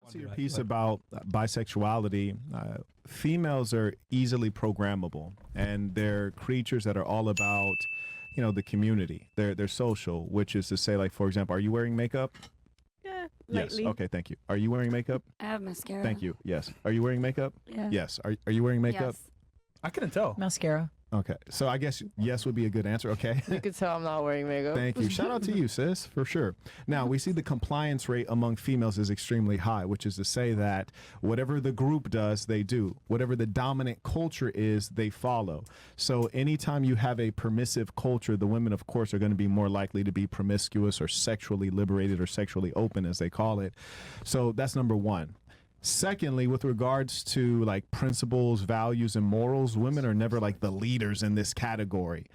To your piece about bisexuality, females are easily programmable, and they're creatures that are all about, the community. They're social, which is to say, like, for example, are you wearing makeup? Yeah, Yes. lightly. Okay, thank you. Are you wearing makeup? I have mascara. Thank you. Yes. Are you wearing makeup? Yeah. Yes. Are you wearing makeup? Yes. I couldn't tell. Mascara. Okay. So I guess yes would be a good answer. Okay. You could tell I'm not wearing makeup. Thank you. Shout out to you, sis, for sure. Now, we see the compliance rate among females is extremely high, which is to say that whatever the group does, they do. Whatever the dominant culture is, they follow. So anytime you have a permissive culture, the women, of course, are going to be more likely to be promiscuous or sexually liberated or sexually open, as they call it. So that's number one. Secondly, with regards to like principles, values, and morals, women are never like the leaders in this category.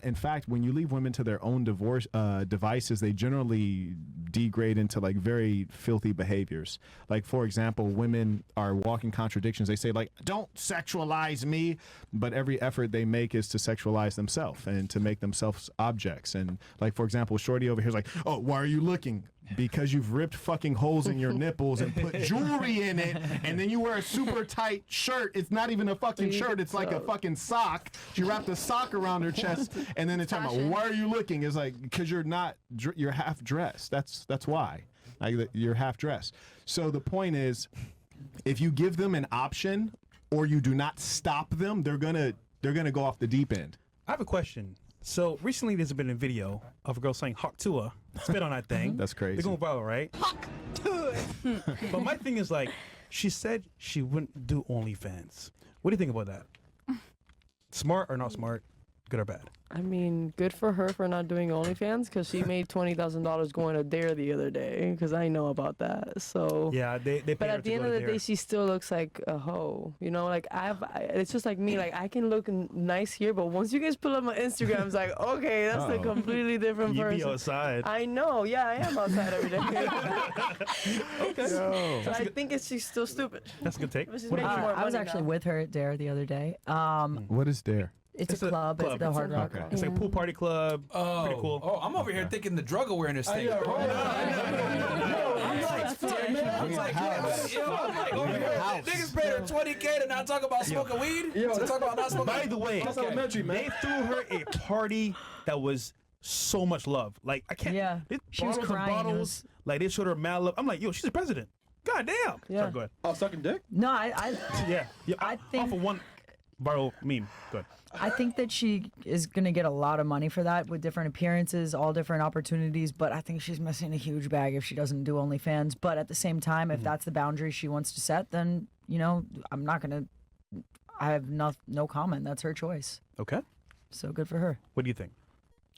In fact, when you leave women to their own devices, they generally degrade into like very filthy behaviors. Like, for example, women are walking contradictions. They say like, don't sexualize me, but every effort they make is to sexualize themselves and to make themselves objects. And like, for example, Shorty over here is like, oh, why are you looking? Because you've ripped fucking holes in your nipples and put jewelry in it, and then you wear a super tight shirt. It's not even a fucking shirt. It's like a fucking sock. She wrapped a sock around her chest, and then they're talking about, why are you looking? It's like, because you're not, you're half dressed. That's why. Like, you're half dressed. So the point is, if you give them an option or you do not stop them, they're gonna go off the deep end. I have a question. So recently there's been a video of a girl saying "hawk to her," spit on that thing. That's crazy. They're going viral, right? Hawk to it. But my thing is like, she said she wouldn't do OnlyFans. What do you think about that? Smart or not smart? Good or bad? I mean, good for her for not doing OnlyFans because she made $20,000 going to Dare the other day because I know about that. So Yeah, they pay But her at the to end go of to the there. day, she still looks like a hoe. You know, like it's just like me. Like I can look nice here, but once you guys pull up my Instagram, it's like, okay, that's a completely different You person. be outside. I know. Yeah, I am outside every day. Okay. So I think she's still stupid. That's a good take. But she's What making about you? more I was money actually now. with her at Dare the other day. What is Dare? It's a club. It's the Hard Rock. Okay. It's like a pool party club. Pretty cool. Oh, I'm over here thinking the drug awareness thing. I'm like, Niggas paid her $20K to not talk about smoking weed. To talk about not smoking. By the way, they threw her a party that was so much love. Like, I can't. Yeah. She was was crying. It bottles. was- Like, they showed her mad love. I'm like, yo, she's the president. God damn. Yeah. Sorry, go ahead. Oh, sucking dick? No, Yeah. I think- off of one viral meme. Go ahead. I think that she is going to get a lot of money for that with different appearances, all different opportunities, but I think she's missing a huge bag if she doesn't do OnlyFans. But at the same time, if that's the boundary she wants to set, then, I'm not going to, I have no comment. That's her choice. Okay. So good for her. What do you think?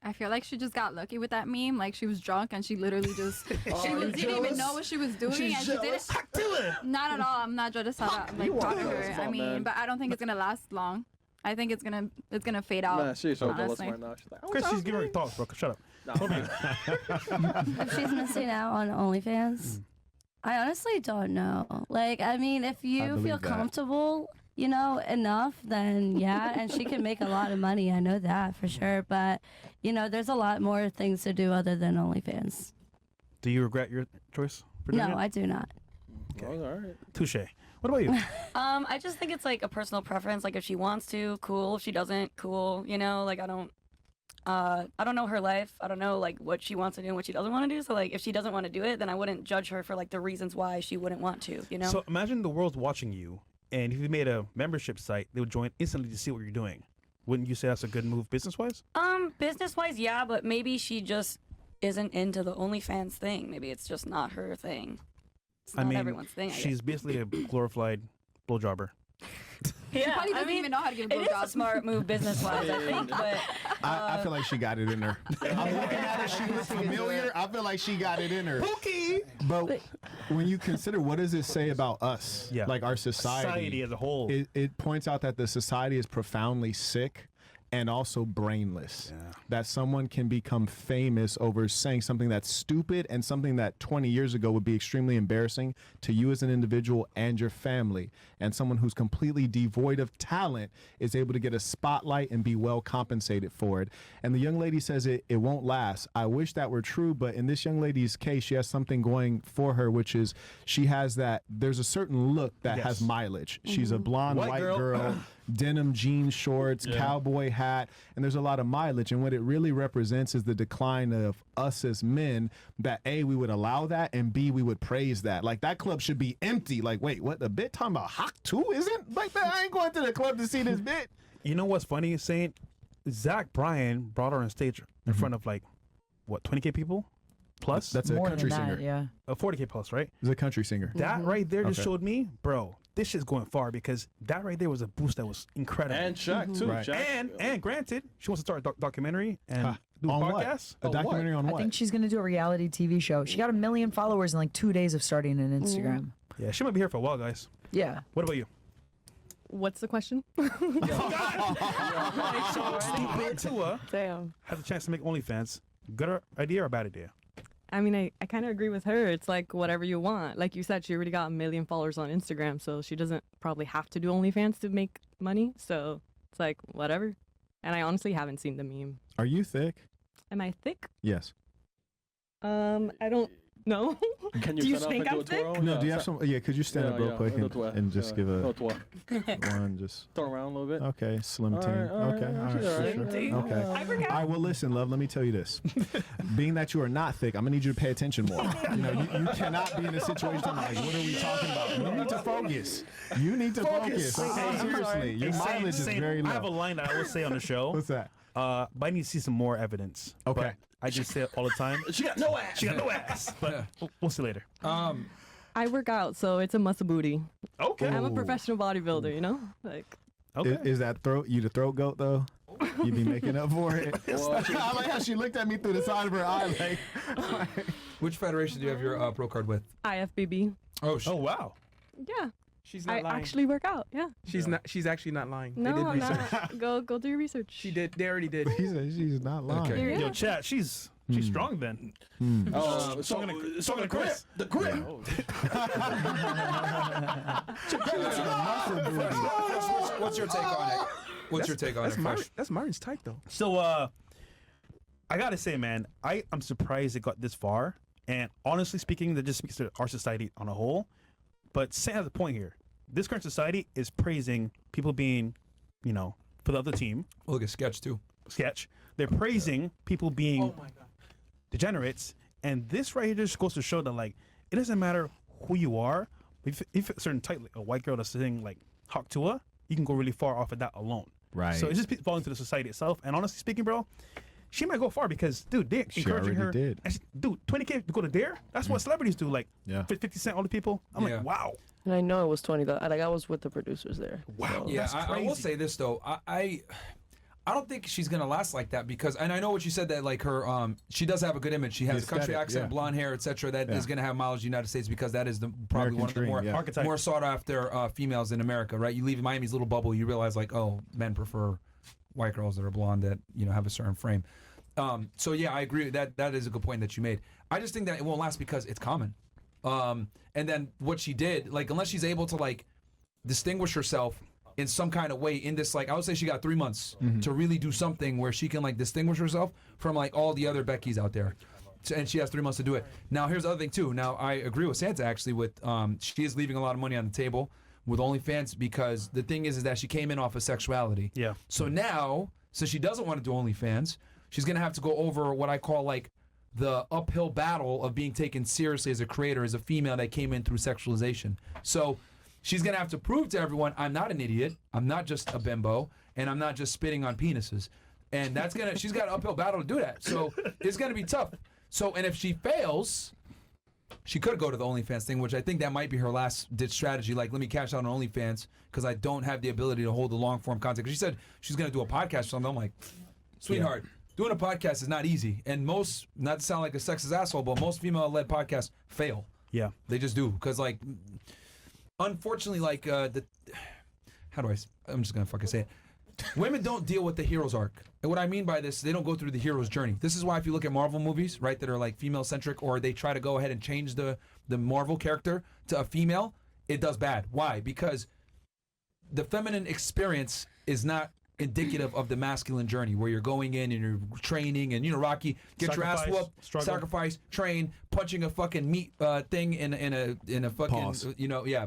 I feel like she just got lucky with that meme. Like, she was drunk and she literally just didn't even know what she was doing, and she didn't. Not at all. I'm not jealous of that. Like, proud of her. I mean, but I don't think it's gonna last long. I think it's gonna fade out. Nah, she's so jealous honestly. right now. She's like, oh, Chris, she's giving her thoughts, bro. Shut up. If she's missing out on OnlyFans, I honestly don't know. Like, I mean, if you believe feel that. comfortable, enough, then yeah, and she can make a lot of money. I know that for sure. But, there's a lot more things to do other than OnlyFans. Do you regret your choice for doing No, it? I do not. oh, all right. Touche. What about you? I just think it's like a personal preference. Like, if she wants to, cool. If she doesn't, cool. Like, I don't know her life. I don't know like what she wants to do and what she doesn't want to do. So like, if she doesn't want to do it, then I wouldn't judge her for like the reasons why she wouldn't want to. So imagine the world's watching you, and if you made a membership site, they would join instantly to see what you're doing. Wouldn't you say that's a good move business-wise? Business-wise, yeah, but maybe she just isn't into the OnlyFans thing. Maybe it's just not her thing. It's not everyone's thing. I guess. She's basically a glorified blowjobber. Yeah, probably doesn't even know how to give a It is blowjob. a smart move business-wise, I think. But I feel like she got it in her. I'm looking at her. She looks familiar. I feel like she got it in her. Pookie! But when you consider, what does it say about us? Yeah. Like our society. Society as a whole. It points out that the society is profoundly sick and also brainless. That someone can become famous over saying something that's stupid and something that 20 years ago would be extremely embarrassing to you as an individual and your family. And someone who's completely devoid of talent is able to get a spotlight and be well compensated for it. And the young lady says it won't last. I wish that were true, but in this young lady's case, she has something going for her, which is she has that, there's a certain look that has mileage. She's a blonde white girl denim jean shorts, cowboy hat, and there's a lot of mileage. And what it really represents is the decline of us as men, that A, we would allow that, and B, we would praise that. Like, that club should be empty. Like, wait, what, the bit talking about Hawk 2 isn't? Like, that, I ain't going to the club to see this bit. You know what's funny is saying Zach Bryan brought her on stage in front of like, what, 20K people? Plus? That's a More country than singer. that, yeah. 40K plus, right? It's a country singer. That right there just Okay. showed me, bro, this shit's going far, because that right there was a boost that was incredible. And Shaq too. Right. Shaq, And granted, she wants to start a documentary and do a On what? podcast. A documentary on I what? think she's gonna do a reality TV show. She got 1 million followers in like 2 days of starting an Instagram. Yeah, she might be here for a while, guys. Yeah. What about you? What's the question? Tua Damn. has a chance to make OnlyFans. Good idea or bad idea? I mean, I kind of agree with her. It's like whatever you want. Like you said, she already got 1 million followers on Instagram, so she doesn't probably have to do OnlyFans to make money. So it's like whatever. And I honestly haven't seen the meme. Are you thick? Am I thick? Yes. I don't know. Can you Do you stand up think and I'm do a twirl? No, Yeah, do you have some? Yeah, could you stand up real quick do a twirl. and just give a do a twirl. one? Just Throw around a little bit. okay, slim All team. right, all right, Okay, all right, she's all for right. sure. Yeah. Okay. All right, well, listen, love, let me tell you this. Being that you are not thick, I'm going to need you to pay attention more. You know, you cannot be in a situation like, what are we talking about? You need to focus. You need to focus. Seriously, your mileage is very I have a low. line that I always say on the show. What's that? But I need to see some more evidence. Okay. But I just say it all the time. She got no ass. She got no ass. But we'll see later. I work out, so it's a muscle booty. Okay. I'm a professional bodybuilder, you know? Like, Okay. Is that you the throat goat, though? You be making up for it? I like how she looked at me through the side of her eye like... Which federation do you have your pro card with? IFBB. Oh, Oh, wow. Yeah. She's not I lying. actually work out. Yeah. She's actually not lying. No, they did I'm research. not. Go do your research. She did. They already did. He said she's not lying. Okay. Yeah. Yo, chat, she's strong then. So the grip. The grip. what's your take on it? What's your take on it, Fresh? That's Martin's type though. So, I gotta say, man, I am surprised it got this far. And honestly speaking, that just speaks to our society on a whole. But Sam has a point here. This current society is praising people being, you know, for the other team. Look at Sketch too. Sketch. They're praising people being degenerates. And this right here just goes to show that, like, it doesn't matter who you are. If a certain type, like a white girl that's sitting like Hawk Tua, you can go really far off of that alone. Right. So it's just falling to the society itself. And honestly speaking, bro, she might go far because, dude, they're She encouraging already her. did. And dude, 20K to go to Dare? That's what celebrities do. Like, Yeah. 50 Cent, all the people. I'm Yeah. like, wow. And I know it was 20. Like, I was with the producers there. Wow. So- Yeah, That's I will crazy. say this though. I don't think she's gonna last like that because, and I know what you said that like her, she does have a good image. She has a country aesthetic, accent, yeah. blonde hair, etc. That is Yeah. gonna have mileage in the United States because that is probably American one of the dream, more yeah. Archetype. more sought after females in America, right? You leave Miami's little bubble, you realize like, oh, men prefer white girls that are blonde that have a certain frame. So yeah, I agree. That is a good point that you made. I just think that it won't last because it's common. And then what she did, like, unless she's able to like distinguish herself in some kind of way in this, like, I would say she got 3 months to really do something where she can like distinguish herself from like all the other Beckys out there. And she has 3 months to do it. Now, here's the other thing too. Now, I agree with Santa actually with she is leaving a lot of money on the table with OnlyFans because the thing is that she came in off of sexuality. Yeah. So now, since she doesn't want to do OnlyFans, she's gonna have to go over what I call like the uphill battle of being taken seriously as a creator, as a female that came in through sexualization. So she's gonna have to prove to everyone, I'm not an idiot, I'm not just a bimbo, and I'm not just spitting on penises. And she's got an uphill battle to do that. So it's gonna be tough. So, and if she fails, she could go to the OnlyFans thing, which I think that might be her last ditch strategy. Like, let me cash out on OnlyFans because I don't have the ability to hold the long form content. Because she said she's gonna do a podcast or something. I'm like, sweetheart, doing a podcast is not easy. And most, not to sound like a sexist asshole, but most female-led podcasts fail. Yeah. They just do. Because, like, unfortunately, like, I'm just going to fucking say it. women don't deal with the hero's arc. And what I mean by this, they don't go through the hero's journey. This is why if you look at Marvel movies, right, that are like female-centric, or they try to go ahead and change the Marvel character to a female, it does bad. Why? Because the feminine experience is not indicative of the masculine journey, where you're going in and you're training, and Rocky, get your ass whooped, sacrifice, train, punching a fucking meat thing in a fucking Pause.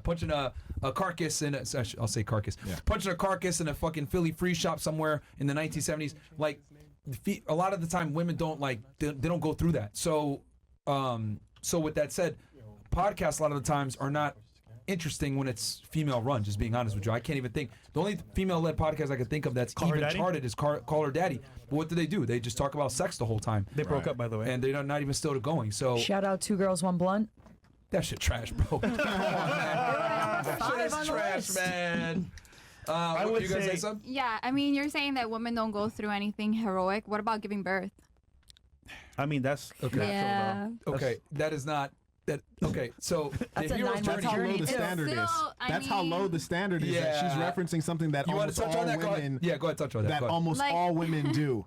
Punching a carcass in I'll say carcass, punching a carcass in a fucking Philly free shop somewhere in the 1970s. Like a lot of the time, women don't they don't go through that. So with that said, podcasts a lot of the times are not interesting when it's female run, just being honest with you. I can't even think. The only female-led podcast I can think of that's even charted is Call Her Daddy. But what do? They just talk about sex the whole time. They broke up, by the way. And they're not even still going. So Shout out 2 Girls, 1 Blunt. that shit trash, bro. Come on, man. That shit is trash, man. I would you guys say- say something? Yeah, I mean, you're saying that women don't go through anything heroic. What about giving birth? I mean, that's natural, Yeah. though. Okay, that is not... Okay, so That's the a hero's 9-month journey... That's how low journey the too. standard is. Still, I That's how low mean- the standard is. That she's Yeah. referencing something that You want to almost touch on all that? Go ahead. women Yeah, go ahead, touch on that. that Go ahead. almost Like- all women do.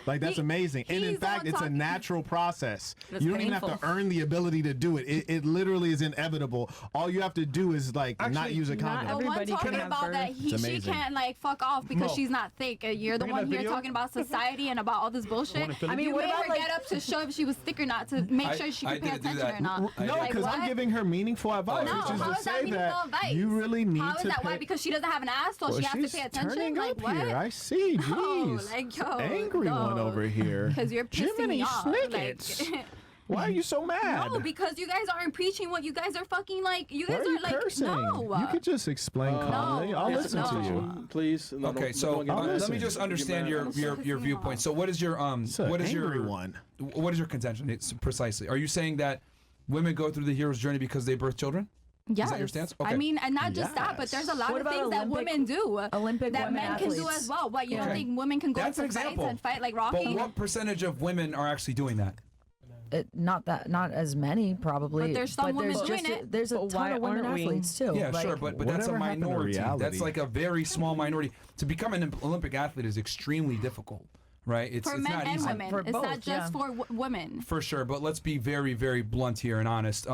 Like that's He- amazing. And in he's fact, on it's a talking- natural process. It's You don't even have painful. to earn the ability to do it. It literally is inevitable. All you have to do is not Actually, use a not condom. The one Everybody talking can have about that It's she amazing. can't fuck off because Mo, she's not thick. You're the bring one that here video. talking about society and about all this bullshit. Wanna fill it? I mean, You what made about her get up to show if she was thick or not to make sure she I could pay didn't do attention that. or not. I No, didn't. because I'm what? giving her meaningful advice, No, which is how to is that say meaningful that advice? you really need How is to that? pay. Why? Because she doesn't have an ass, so Well, she has to she's pay attention. turning Like up what? here. I see. No, Jeez. like, yo, Angry one no. over here. Because you're pissing Jiminy me off. Snickets. Like, Why are you so mad? no, because you guys aren't preaching what you guys are fucking like. You Why guys are you are like, cursing? no. You could just explain calmly. I'll yes, listen to no. you. Please. No, Okay, don't- so don't get mad. let me listen. just understand your Pissing me viewpoint. off. So what is your It's an what is angry your one. what is your contention? It's precisely. Are you saying that women go through the hero's journey because they birth children? Yes. Is that your stance? I Okay. mean, and not just that, but Yes. there's a lot What of about things that Olympic- women do Olympic that women men can do athletes? as well. What, you don't Okay. think women can go That's to an fights example. and fight like But Rocky? what percentage of women are actually doing that? Not as many probably. But there's some women there's doing just it. there's a But ton why of women aren't we? athletes too. Yeah, Like, sure, but that's a whatever happened to minority. reality? That's like a very small minority. To become an Olympic athlete is extremely difficult, right? It's for it's men not and easy. women. For It's both, not just yeah. for women. For sure, but let's be very, very blunt here and honest.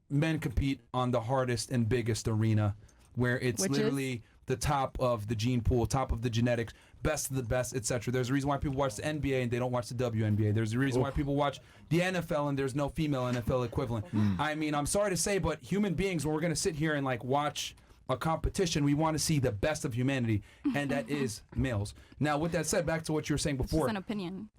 Men compete on the hardest and biggest arena, where it's Which is? literally the top of the gene pool, top of the genetics, best of the best, etc. There's a reason why people watch the NBA and they don't watch the WNBA. There's a reason why people watch the NFL and there's no female NFL equivalent. I mean, I'm sorry to say, but human beings, when we're gonna sit here and watch a competition, we want to see the best of humanity, and that is males. Now, with that said, back to what you were saying It's before. just an opinion.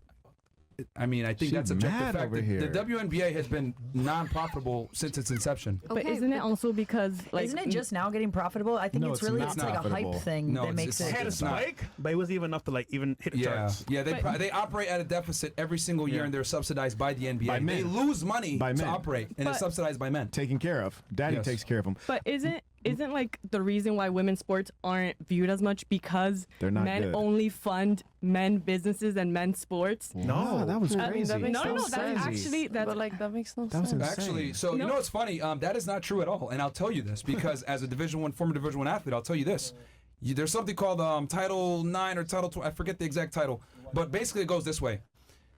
I mean, I think She's that's objective mad fact. over The here. WNBA has been non-profitable since its inception. But Okay, isn't it but- also because isn't it just now getting profitable? I think No, it's it's really not it's like a profitable. hype thing No, that it's- makes it's- it. Had a It's not. spike, but it wasn't even enough to even hit the Yeah, charts. yeah. They operate at a deficit every single year, Yeah. and they're subsidized by the NBA. By men. They lose money By to men. operate, and it's But- subsidized by men. Taken care of. Daddy Yes. takes care of them. But isn't like the reason why women's sports aren't viewed as much because They're not men good. only fund men businesses and men's sports? No, that was I mean, crazy. that makes No, no, that's actually But that's like that makes no That was sense. insane. Actually, so you know what's funny? That is not true at all, and I'll tell you this because as a former Division I athlete, I'll tell you this. There's something called Title 9 or Title 12. I forget the exact title, but basically it goes this way.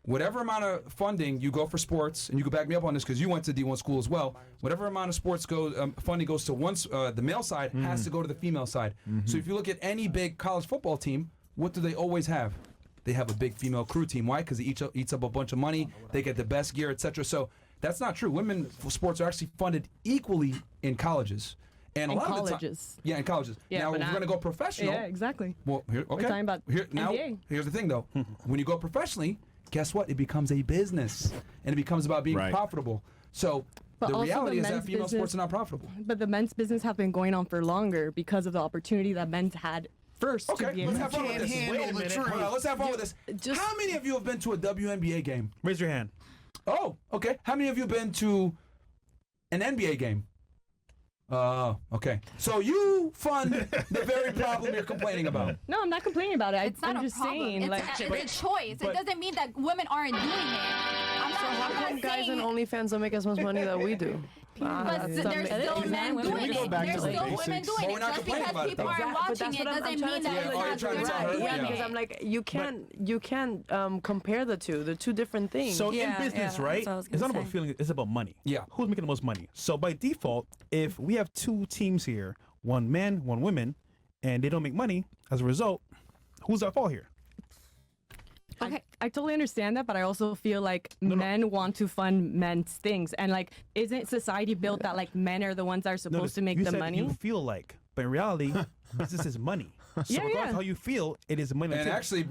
Whatever amount of funding you go for sports, and you can back me up on this because you went to D1 school as well. Whatever amount of sports funding goes to the male side has to go to the female side. So if you look at any big college football team, what do they always have? They have a big female crew team. Why? Because it eats up a bunch of money. They get the best gear, etc. So that's not true. Women sports are actually funded equally in colleges. And a In lot of the colleges. yeah, in colleges. Yeah, now, but if we're not- going to go professional, yeah, exactly. well, here, okay. talking about now, NBA. here's the thing, though. When you go professionally, guess what? It becomes a business, and it becomes about being Right. profitable. So But the also reality the is that men's female business- sports are not profitable. But the men's business have been going on for longer because of the opportunity that men's had first. to Okay, be let's able have to- fun with this. handle Wait a the minute. truth. Hold on, let's have fun with this. Just- How many of you have been to a WNBA game? Raise your hand. Oh, okay. How many of you have been to an NBA game? Okay. So you fund the very problem you're complaining about. No, I'm not complaining about it. It's not I'm a just problem. saying, It's, like, it's a choice. It doesn't mean that women aren't doing it. I'm not how come guys on OnlyFans don't make as much money that we do? But there's still men doing it. There's still women doing it. Just because people are watching it doesn't mean that it's not good. Yeah, because I'm like, you can't compare the two. They're two different things. So in business, right? It's not about feeling. It's about money. Yeah. Who's making the most money? So by default, if we have two teams here, one men, one women, and they don't make money as a result, who's at fault here? Okay, I totally understand that, but I also feel like men want to fund men's things, and like, isn't society built that like men are the ones that are supposed to make you the said money? You feel like, but in reality, business is money. So regardless of how you feel, it is money. And actually,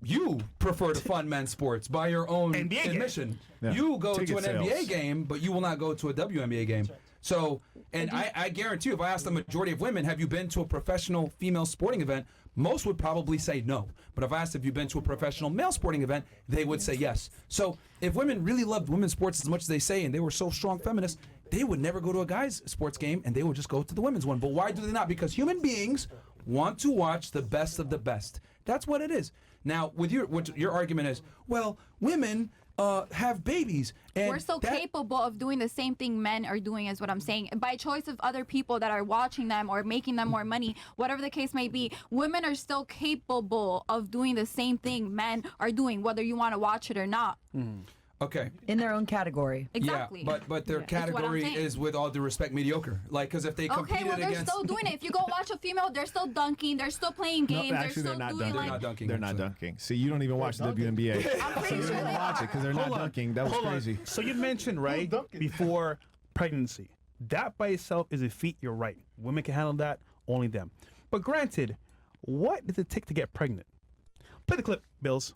you prefer to fund men's sports by your own NBA admission. Yeah. You go Ticket to an sales. NBA game, but you will not go to a WNBA game. So, and I guarantee you, if I asked the majority of women, have you been to a professional female sporting event? Most would probably say no. But if I asked if you've been to a professional male sporting event, they would say yes. So if women really loved women's sports as much as they say, and they were so strong feminists, they would never go to a guy's sports game, and they would just go to the women's one. But why do they not? Because human beings want to watch the best of the best. That's what it is. Now, with your argument is, well, women have babies. And we're so capable of doing the same thing men are doing, is what I'm saying. By choice of other people that are watching them or making them more money, whatever the case may be, women are still capable of doing the same thing men are doing, whether you want to watch it or not. Okay. In their own category. Exactly. Yeah, but their category is, with all due respect, mediocre. Like, because if they competed Okay, well, they're against... still doing it. If you go watch a female, they're still dunking, they're still playing games, actually, they're they're still not doing dunking. like... They're not dunking. They're not dunking. See, you don't even watch the WNBA. So you don't even watch it because they're not dunking. That was crazy. So you mentioned, right, before pregnancy. That by itself is a feat, you're right. Women can handle that, only them. But granted, what does it take to get pregnant? Play the clip, Bills.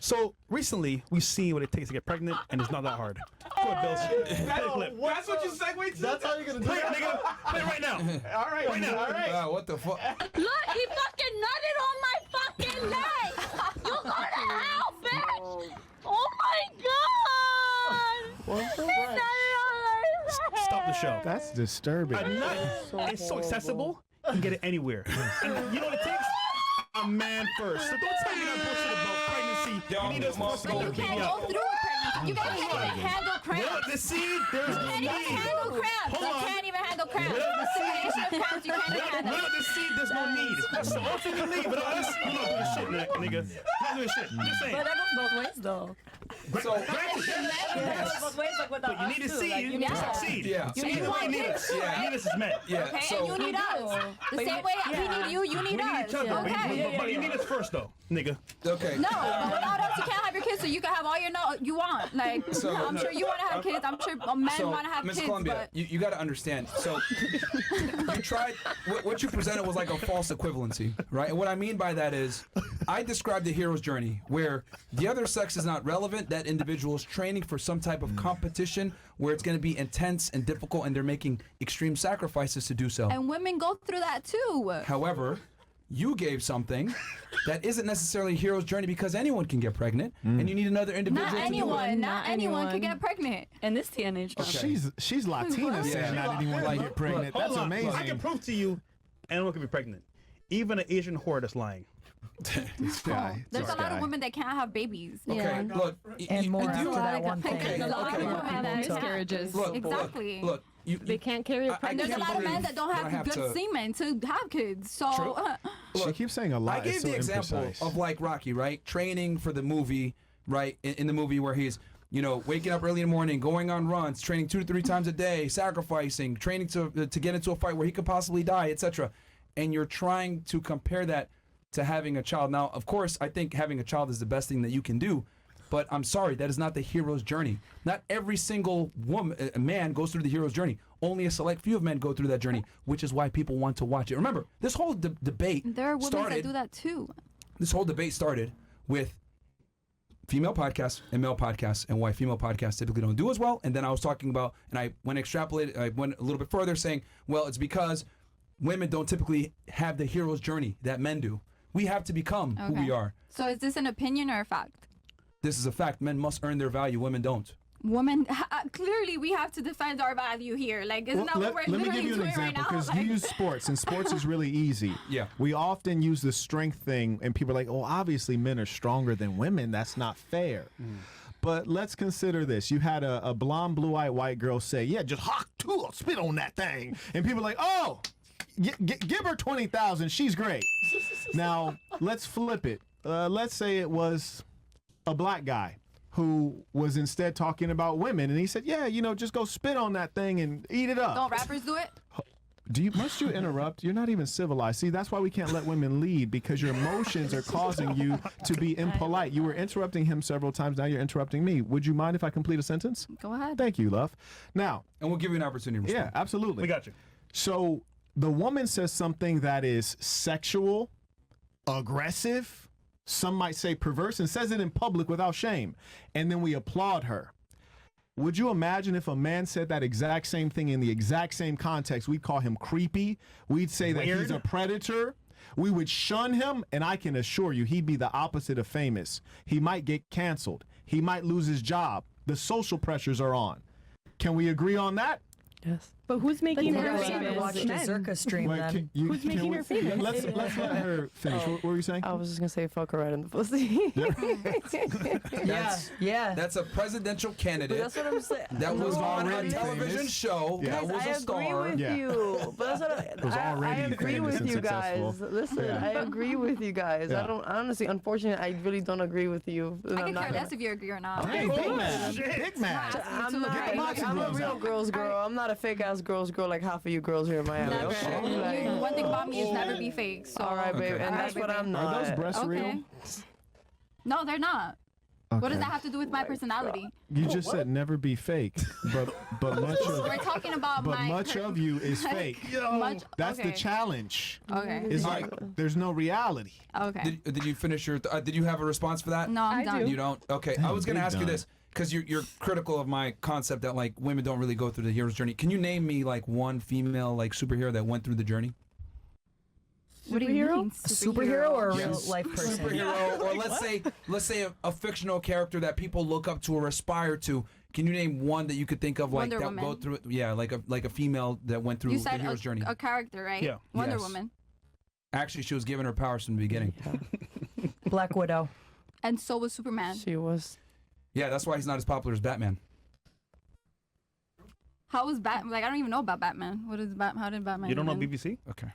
So recently, we've seen what it takes to get pregnant, and it's not that hard. Go ahead, Bills. Play the clip. That's what you segue to? That's how you're going to do Play it, nigga. Play it right now. All right. Right now. All right. What the fuck? Look, he fucking nutted on my fucking leg! You go to hell, bitch! Oh my god! What's He nutted on my leg! Stop the show. That's disturbing. A nut is so accessible, you can get it anywhere. And you know what it takes? A man first. So don't tell me that bullshit about pregnancy. You need us to But you can't go through a pregnancy. You can't even handle cramps. Well, the seed, there's You no can't need. even handle cramps. Hold You on. can't even handle cramps. Well, the seed, Situation of cramps, you can't even handle. well, the seed, there's no need. So ultimately, but us, we're not doing shit, nigga. We're not doing shit. Just saying. But that goes both ways, though. So, That goes both ways, like with the But you need a us, too. Like, seed you to need succeed. Yeah. You So need either way, one you need kid us. too, You right? need us as men. yeah. Okay, So, and you need us. The same way we need you, you need We us. need each other. Okay. But you need us first, though, nigga. okay. No, but without us, you can't have your kids, so you can have all your you want. Like, So- I'm sure you want to have kids. I'm sure men So, want to have Ms. kids, Columbia, but you got to understand. So, you tried. What you presented was like a false equivalency, right? And what I mean by that is, I described the hero's journey where the other sex is not relevant. That individual is training for some type of competition where it's going to be intense and difficult, and they're making extreme sacrifices to do so. and women go through that too. However, you gave something that isn't necessarily a hero's journey because anyone can get pregnant, and you need another individual Not to do it. anyone. Not Not anyone can anyone. get pregnant. In this TNH. Okay. She's Latina saying not anyone can get pregnant. Hold That's on. amazing. I can prove to you, anyone can be pregnant. Even an Asian whore that's lying. This guy. There's this a lot guy. of women that can't have babies. Okay, Yeah. look. And more do after you- that one thing. Okay, There's a lot okay. of women that People miscarriages. Look, Exactly. Look, you, They can't carry a I pregnancy. There's a can't lot of men believe that don't that I have have good to- semen to have kids. So True. She keeps saying a lot. I gave It's so the example imprecise. of like Rocky, right? Training for the movie, right? In the movie where he's, waking up early in the morning, going on runs, training 2 to 3 times a day, sacrificing, training to get into a fight where he could possibly die, etc. And you're trying to compare that to having a child. Now, of course, I think having a child is the best thing that you can do. But I'm sorry, that is not the hero's journey. Not every single man goes through the hero's journey. Only a select few of men go through that journey, which is why people want to watch it. Remember, this whole debate there are women started. that do that too. This whole debate started with female podcasts and male podcasts, and why female podcasts typically don't do as well. And then I was talking about, and I went a little bit further, saying, well, it's because women don't typically have the hero's journey that men do. We have to become who we are. So is this an opinion or a fact? This is a fact. Men must earn their value. Women don't. Women, clearly we have to defend our value here. Like, isn't that what we're let me literally give you an doing right example now? because Like, you use sports and sports is really easy. Yeah. We often use the strength thing and people are like, oh, obviously men are stronger than women. That's not fair. But let's consider this. You had a blonde, blue-eyed white girl say, yeah, just hawk tool, spit on that thing. And people are like, oh, give her 20,000. She's great. Now, let's flip it. Let's say it was a black guy who was instead talking about women. And he said, yeah, just go spit on that thing and eat it up. Don't rappers do it? Must you interrupt? You're not even civilized. See, that's why we can't let women lead, because your emotions are causing you to be impolite. You were interrupting him several times. Now you're interrupting me. Would you mind if I complete a sentence? Go ahead. Thank you, love. Now, And we'll give you an opportunity to respond. yeah, absolutely. We got you. So the woman says something that is sexual, aggressive, some might say perverse, and says it in public without shame. And then we applaud her. Would you imagine if a man said that exact same thing in the exact same context? We'd call him creepy. We'd say that he's a predator. We would shun him, and I can assure you he'd be the opposite of famous. He might get canceled. He might lose his job. The social pressures are on. Can we agree on that? Yes. But who's making But her there's- famous? Watch the Men. Zirka stream Wait, then. Who's making her famous? Let's let her finish. What were you saying? I was just gonna say fuck her right in the pussy. Yeah. That's a presidential But candidate that's what I'm saying. that was No, on a already television famous. show. Yeah. That was I a agree star. with Yeah. you, but that's what Was I already agree famous with and you guys. successful. Listen, Yeah. I agree with you guys. Yeah. I don't honestly, unfortunately, I really don't agree with you. I could care less if you agree or not. Hey, big man. Big man. I'm not. Get boxing I'm a gloves real out. girls girl. I'm not a fake ass girls girl like half of you girls here in Miami. Never. Okay? Like, One thing about me is never be fake. So. all right, baby, Okay. and that's what I'm not. Are those breasts Okay. real? No, they're not. What does Okay. that have to do with my personality? You just said never be fake, but much We're of talking about my. much of you is fake. Much, That's the okay. challenge. Okay. It's like there's no reality. Okay. Did you finish your? Did you have a response for that? No, I'm I done. do. You don't. Okay. I Damn, was gonna big ask you done. this because you're critical of my concept that like women don't really go through the hero's journey. Can you name me like one female like superhero that went through the journey? What do you mean? A superhero or a real Yes. life person? Superhero, or let's say a fictional character that people look up to or aspire to. Can you name one that you could think of like Wonder that Woman. go through? Yeah, like a female that went through You the said hero's journey. a character, right? Yeah. Wonder Yes. Woman. Actually, she was given her powers from the beginning. Black Widow. And so was Superman. She was. Yeah, that's why he's not as popular as Batman. How was Batman? Like, I don't even know about Batman. What is Batman? How did Batman? You don't know even- BBC? Okay.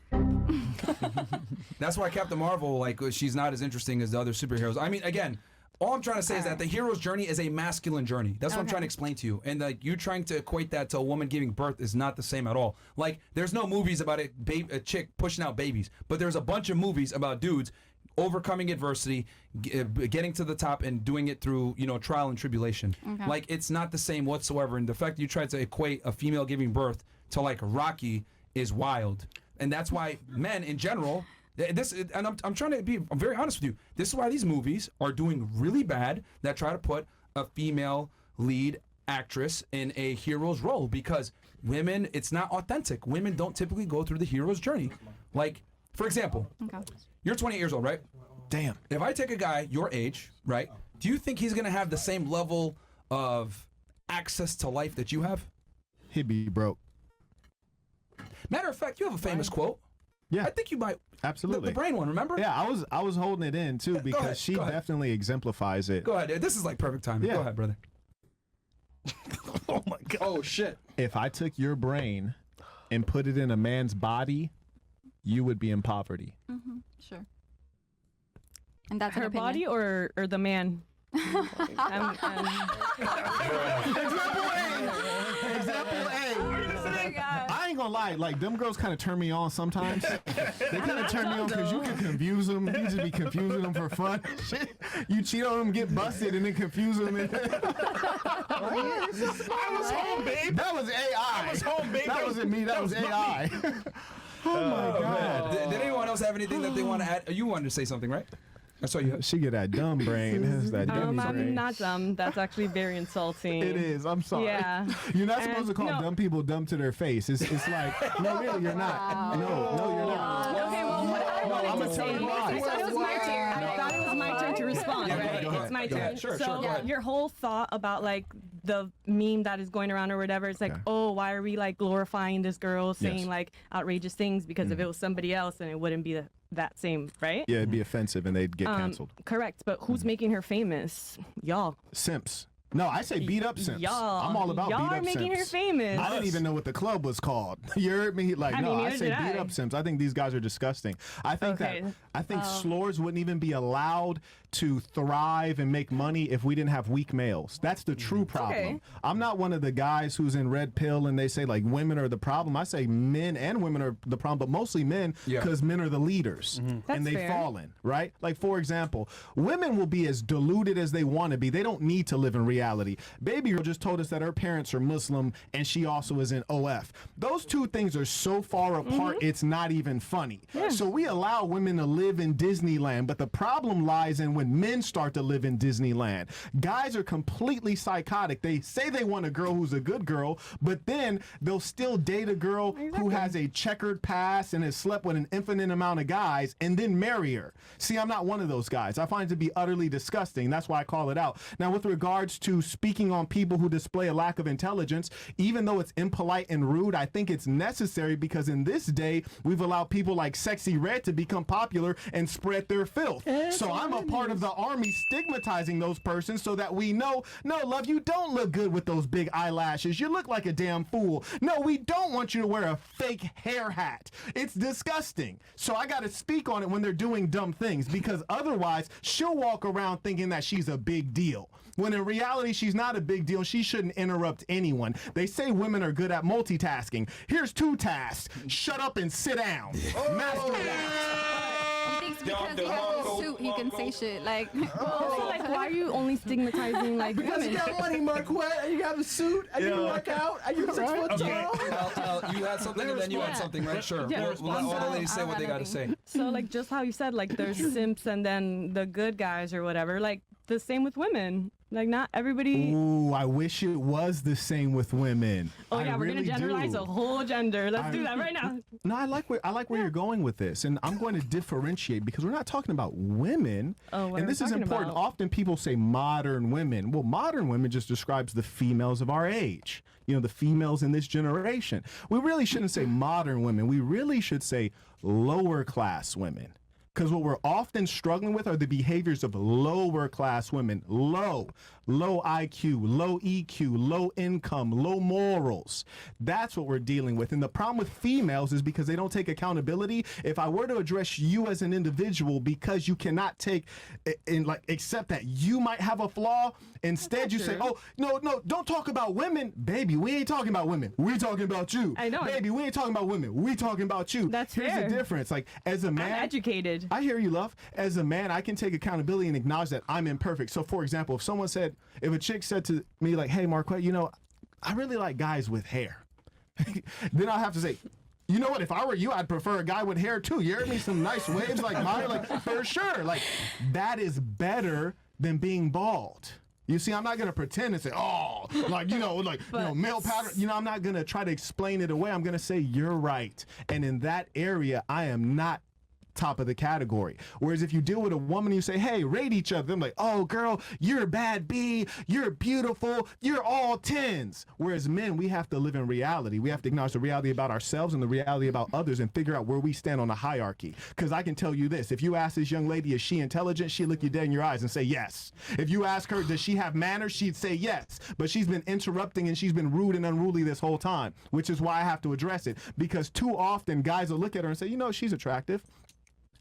That's why Captain Marvel, like, she's not as interesting as the other superheroes. I mean, again, all I'm trying to say is that the hero's journey is a masculine journey. That's what I'm Okay. trying to explain to you. And like you trying to equate that to a woman giving birth is not the same at all. Like, there's no movies about a chick pushing out babies, but there's a bunch of movies about dudes overcoming adversity, getting to the top, and doing it through trial and tribulation. Okay. Like, it's not the same whatsoever. And the fact that you tried to equate a female giving birth to like Rocky is wild. And that's why men in general, and I'm trying to I'm very honest with you. This is why these movies are doing really bad that try to put a female lead actress in a hero's role, because women, it's not authentic. Women don't typically go through the hero's journey. Like, for example, Okay. you're 28 years old, right? Damn. If I take a guy your age, right, do you think he's going to have the same level of access to life that you have? He'd be broke. Matter of fact, you have a famous quote. Yeah. I think you might. Absolutely. The brain one, remember? Yeah, I was holding it in too because ahead, she go ahead. definitely exemplifies it. Go ahead. This is like perfect timing. Yeah. Go ahead, brother. Oh my god. Oh shit. If I took your brain and put it in a man's body, you would be in poverty. Mm-hmm. Sure. And that's an Her opinion. body or the man? I'm- Example A. Oh my God. I ain't gonna lie, like them girls kind of turn me on sometimes. They kind of turn me on because you can confuse them. You just be confusing them for fun. Shit. You cheat on them, get busted, and then confuse them. I was home, babe. That was AI. I was home, babe. That wasn't me. That was AI. Oh my god. Did anyone else have anything that they want to add? You wanted to say something, right? I saw you. She get that dumb brain. That's that dummy brain. I'm not dumb. That's actually very insulting. It is. I'm sorry. Yeah. You're not supposed to And call no. dumb people dumb to their face. It's like, no, really, you're not. No, you're not. Okay, well, what I No, wanted I'ma to tell say, you why. I thought it was my turn. I thought it was my turn to respond, Yeah, go right? ahead, go ahead, It's my go turn. ahead. Sure, so go ahead. your whole thought about like the meme that is going around or whatever, it's like, Okay. oh, why are we like glorifying this girl saying Yes. like outrageous things? Because if it was somebody else, then it wouldn't be that same, right? Yeah, it'd be offensive and they'd get canceled. Correct, but who's making her famous? Y'all. Simps. No, I say beat up simps. I'm all about beat up simps. Y'all are making her famous. I didn't even know what the club was called. You heard me? Like, I no, mean, I neither say did beat I. up simps. I think these guys are disgusting. I think slurs wouldn't even be allowed to thrive and make money if we didn't have weak males. That's the true problem. Okay. I'm not one of the guys who's in red pill and they say like women are the problem. I say men and women are the problem, but mostly men because men are the leaders and they've fallen, right? Like, for example, women will be as deluded as they want to be. They don't need to live in reality. Baby girl just told us that her parents are Muslim and she also is in OF. Those two things are so far apart, it's not even funny. So we allow women to live in Disneyland, but the problem lies in when men start to live in Disneyland. Guys are completely psychotic. They say they want a girl who's a good girl, but then they'll still date a girl who has a checkered past and has slept with an infinite amount of guys and then marry her. See, I'm not one of those guys. I find it to be utterly disgusting. That's why I call it out. Now, with regards to speaking on people who display a lack of intelligence, even though it's impolite and rude, I think it's necessary because in this day, we've allowed people like Sexy Red to become popular and spread their filth. So I'm a part of the army stigmatizing those persons so that we know, no, love, you don't look good with those big eyelashes. You look like a damn fool. No, we don't want you to wear a fake hair hat. It's disgusting. So I got to speak on it when they're doing dumb things because otherwise she'll walk around thinking that she's a big deal. When in reality, she's not a big deal. She shouldn't interrupt anyone. They say women are good at multitasking. Here's 2 tasks. Shut up and sit down. Master that. He thinks because he has a suit, he can say shit. Like, Also, like, why are you only stigmatizing like Because you women? got money, Marquette, and you have a suit, and you can work out, and you're 6 foot tall. You had something and then you had something, right? Sure. Yeah. We'll let all the ladies say what they got to say. So like just how you said, like there's simps and then the good guys or whatever. Like the same with women. Like not everybody. Ooh, I wish it was the same with women. Oh yeah, I we're really gonna generalize do. a whole gender. Let's do that right now. No, I like where you're going with this, and I'm going to differentiate because we're not talking about women. Oh, what and are this we is talking important. about? Often people say modern women. Well, modern women just describes the females of our age. You know, the females in this generation. We really shouldn't say modern women. We really should say lower class women. Because what we're often struggling with are the behaviors of lower class women. Low IQ, low EQ, low income, low morals. That's what we're dealing with. And the problem with females is because they don't take accountability. If I were to address you as an individual because you cannot take and like accept that you might have a flaw, instead you say, oh, no, don't talk about women. Baby, we ain't talking about women. We're talking about you. I know. Baby, we ain't talking about women. We talking about you. That's Here's fair. the difference. Like, as a man, I'm educated. I hear you, love. As a man, I can take accountability and acknowledge that I'm imperfect. So, for example, if a chick said to me, like, hey, Marquette, you know, I really like guys with hair. Then I'll have to say, you know what? If I were you, I'd prefer a guy with hair, too. You heard me? Some nice waves like mine, like, for sure. Like, that is better than being bald. You see, I'm not going to pretend and say, oh, like, male pattern. You know, I'm not going to try to explain it away. I'm going to say, you're right. And in that area, I am not top of the category. Whereas if you deal with a woman, you say, hey, rate each other. I'm like, oh, girl, you're a bad B. You're beautiful. You're all 10s. Whereas men, we have to live in reality. We have to acknowledge the reality about ourselves and the reality about others and figure out where we stand on the hierarchy. Because I can tell you this. If you ask this young lady, is she intelligent? She'll look you dead in your eyes and say yes. If you ask her, does she have manners? She'd say yes. But she's been interrupting and she's been rude and unruly this whole time, which is why I have to address it. Because too often guys will look at her and say, you know, she's attractive.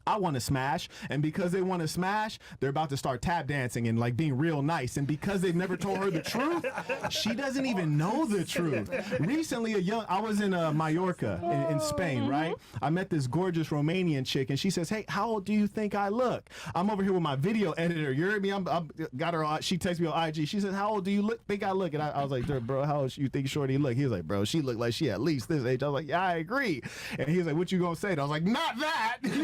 I want to smash, and because they want to smash, they're about to start tap dancing and like being real nice, and because they've never told her the truth, she doesn't even know the truth. Recently, I was in Mallorca in Spain, right? I met this gorgeous Romanian chick, and she says, hey, how old do you think I look? I'm over here with my video editor. You heard me? I'm got her. She texts me on IG. She says, how old do you think I look? And I was like, bro, how old you think Shorty look? He was like, bro, she looked like she at least this age. I was like, yeah, I agree. And he was like, what you gonna say? And I was like, not that. You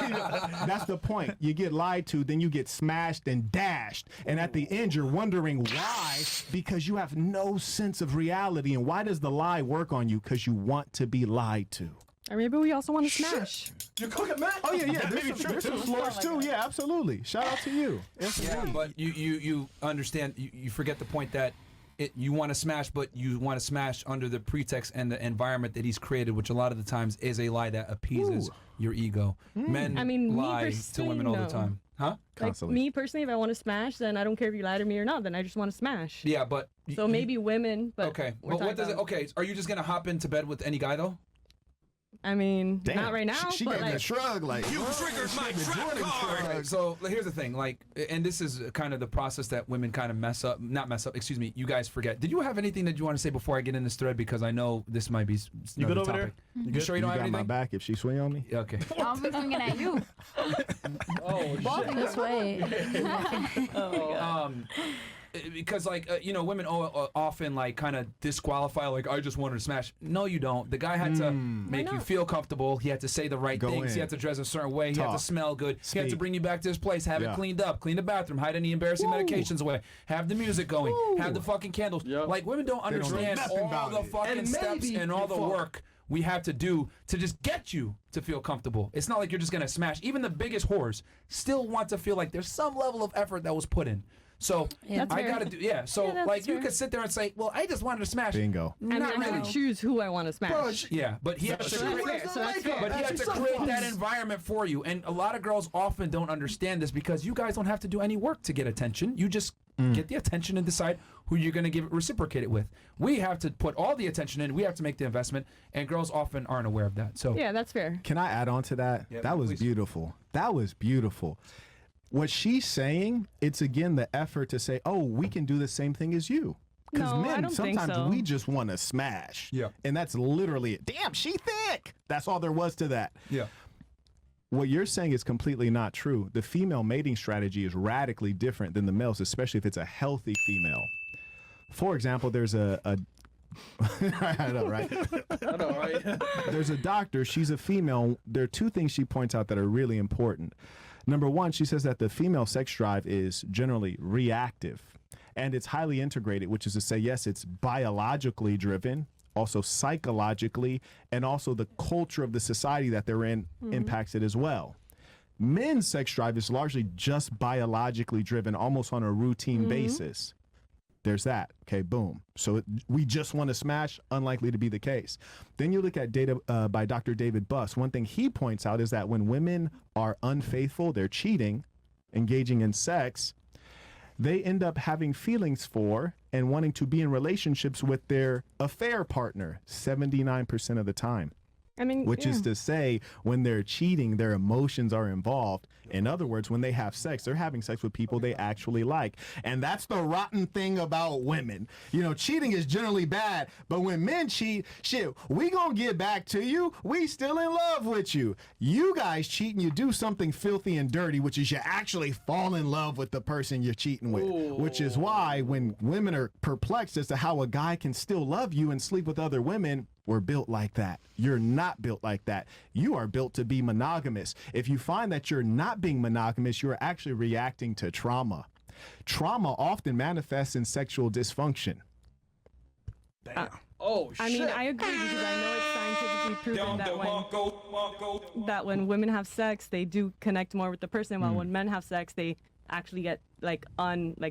know, that's the point. You get lied to, then you get smashed and dashed. And at the end, you're wondering why, because you have no sense of reality. And why does the lie work on you? Because you want to be lied to. Or maybe we also want to smash. You're cooking, man. Oh, yeah. There's some floors, too. Yeah, absolutely. Shout out to you. Yes, Yeah, indeed. but you understand, you forget the point that you want to smash, but you want to smash under the pretext and the environment that he's created, which a lot of the times is a lie that appeases your ego. Men I mean, me lie to women all the personally, time. Huh? Like Constantly. me personally, if I want to smash, then I don't care if you lie to me or not. Then I just want to smash. Yeah, but So maybe women, but okay. we're But what talking does it? about- Okay, are you just gonna hop into bed with any guy though? I mean, Damn, not right now. She but gave me a like, shrug, like You triggered my trap card. So here's the thing, like, and this is kind of the process that women kind of not mess up. Excuse me, you guys forget. Did you have anything that you want to say before I get in this thread? Because I know this might be You good another over topic. there? You sure you don't you have got my anything? back if she swing on me. Okay. I'll be swinging at you. Walking this way. Because like women often like kind of disqualify, like, I just wanted to smash. No, you don't. The guy had to make you feel comfortable. He had to say the right Go things. in. He had to dress a certain way. He had to Talk. smell good. He had to Speak. bring you back to his place, have Yeah. it cleaned up, clean the bathroom, hide any embarrassing medications away, have the music going, have the fucking candles. Yep. Like, women don't don't know understand nothing all about the it. fucking And steps maybe and all the you fuck. work we have to do to just get you to feel comfortable. It's not like you're just gonna smash. Even the biggest whores still want to feel like there's some level of effort that was put in. So Yeah. That's I fair. gotta do So Yeah, that's like you fair. could sit there and say, well, I just wanted to smash. Bingo. I mean, Not I really. can choose who I want to smash. Yeah, but he has to So that's create, fair. So that's fair. but he has to create that environment for you. And a lot of girls often don't understand this because you guys don't have to do any work to get attention. You just get the attention and decide who you're going to give it, reciprocate it with. We have to put all the attention in. We have to make the investment, and girls often aren't aware of that. So Yeah, that's fair. Can I add on to that? Yeah, that was please. beautiful. That was beautiful. What she's saying, it's again the effort to say, oh, we can do the same thing as you. Because No, I men, don't think sometimes so. we just want to smash. Yeah. And that's literally it. Damn, she thick. That's all there was to that. yeah, What you're saying is completely not true. The female mating strategy is radically different than the male's, especially if it's a healthy female. For example, there's a I know, right? I know, right? There's a doctor, she's a female. There are two things she points out that are really important. Number one, she says that the female sex drive is generally reactive and it's highly integrated, which is to say, yes, it's biologically driven, also psychologically, and also the culture of the society that they're in impacts it as well. Men's sex drive is largely just biologically driven, almost on a routine basis. There's that. Okay, boom. So we just want to smash, unlikely to be the case. Then you look at data by Dr. David Buss. One thing he points out is that when women are unfaithful, they're cheating, engaging in sex, they end up having feelings for and wanting to be in relationships with their affair partner 79% of the time. I mean, Which yeah. is to say, when they're cheating, their emotions are involved. In other words, when they have sex, they're having sex with people they actually like. And that's the rotten thing about women. You know, cheating is generally bad, but when men cheat, shit, we gonna get back to you. We still in love with you. You guys cheat and you do something filthy and dirty, which is you actually fall in love with the person you're cheating with. Which is why when women are perplexed as to how a guy can still love you and sleep with other women, we're built like that. You're not built like that. You are built to be monogamous. If you find that you're not being monogamous, you're actually reacting to trauma. Trauma often manifests in sexual dysfunction. Oh, shit. I mean, I agree because I know it's scientifically proven that when women have sex, they do connect more with the person, while when men have sex, they actually get like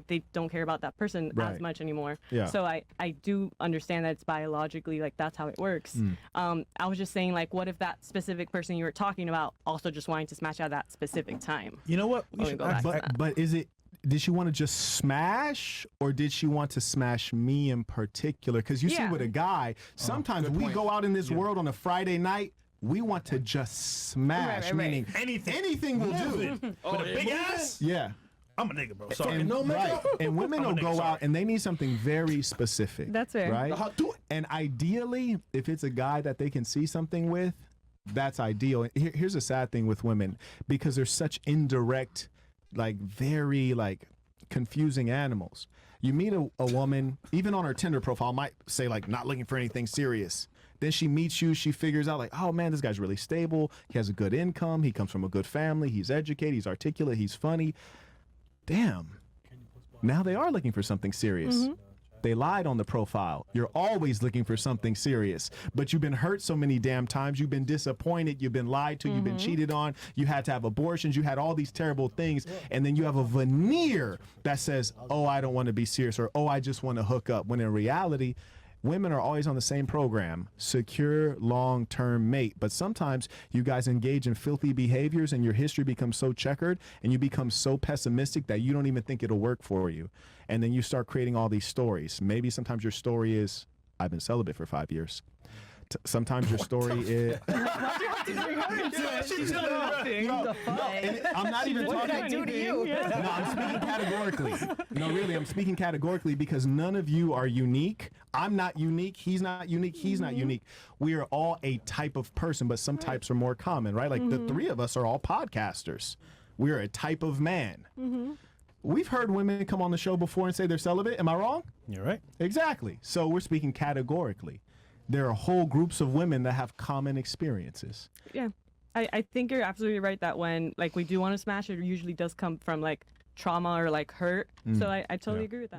they don't care about that person Right. as much anymore. Yeah. So I do understand that it's biologically like that's how it works. I was just saying, like, what if that specific person you were talking about also just wanting to smash at that specific time? You know what? Let me go back to that. But is it, did she want to just smash or did she want to smash me in particular? Because you see Yeah. with a guy, sometimes we go out in this world on a Friday night, we want to just smash, Right. meaning anything will do. With a big ass? Yeah. I'm a nigga, bro. Sorry. And, right. And women will I'm a nigga, go sorry. out and they need something very specific. That's fair. Right? Do it. And ideally, if it's a guy that they can see something with, that's ideal. Here's a sad thing with women, because they're such indirect, like very like confusing animals. You meet a woman, even on her Tinder profile, might say like not looking for anything serious. Then she meets you, she figures out like, oh man, this guy's really stable. He has a good income. He comes from a good family. He's educated. He's articulate. He's funny. Damn. Now they are looking for something serious. They lied on the profile. You're always looking for something serious, but you've been hurt so many damn times. You've been disappointed. You've been lied to. You've been cheated on. You had to have abortions. You had all these terrible things. And then you have a veneer that says, oh, I don't want to be serious, or oh, I just want to hook up. When in reality, women are always on the same program, secure long-term mate. But sometimes you guys engage in filthy behaviors and your history becomes so checkered and you become so pessimistic that you don't even think it'll work for you. And then you start creating all these stories. Maybe sometimes your story is, I've been celibate for 5 years. Sometimes your story is. She's I'm not even What talking. did I do to you? No, I'm speaking categorically. No, really, I'm speaking categorically because none of you are unique. I'm not unique. He's not unique. He's not unique. We are all a type of person, but some types are more common, right? Like the three of us are all podcasters. We're a type of man. We've heard women come on the show before and say they're celibate. Am I wrong? You're right. Exactly. So we're speaking categorically. There are whole groups of women that have common experiences. Yeah. I think you're absolutely right that when like we do want to smash, it usually does come from like trauma or like hurt. So I totally agree with that.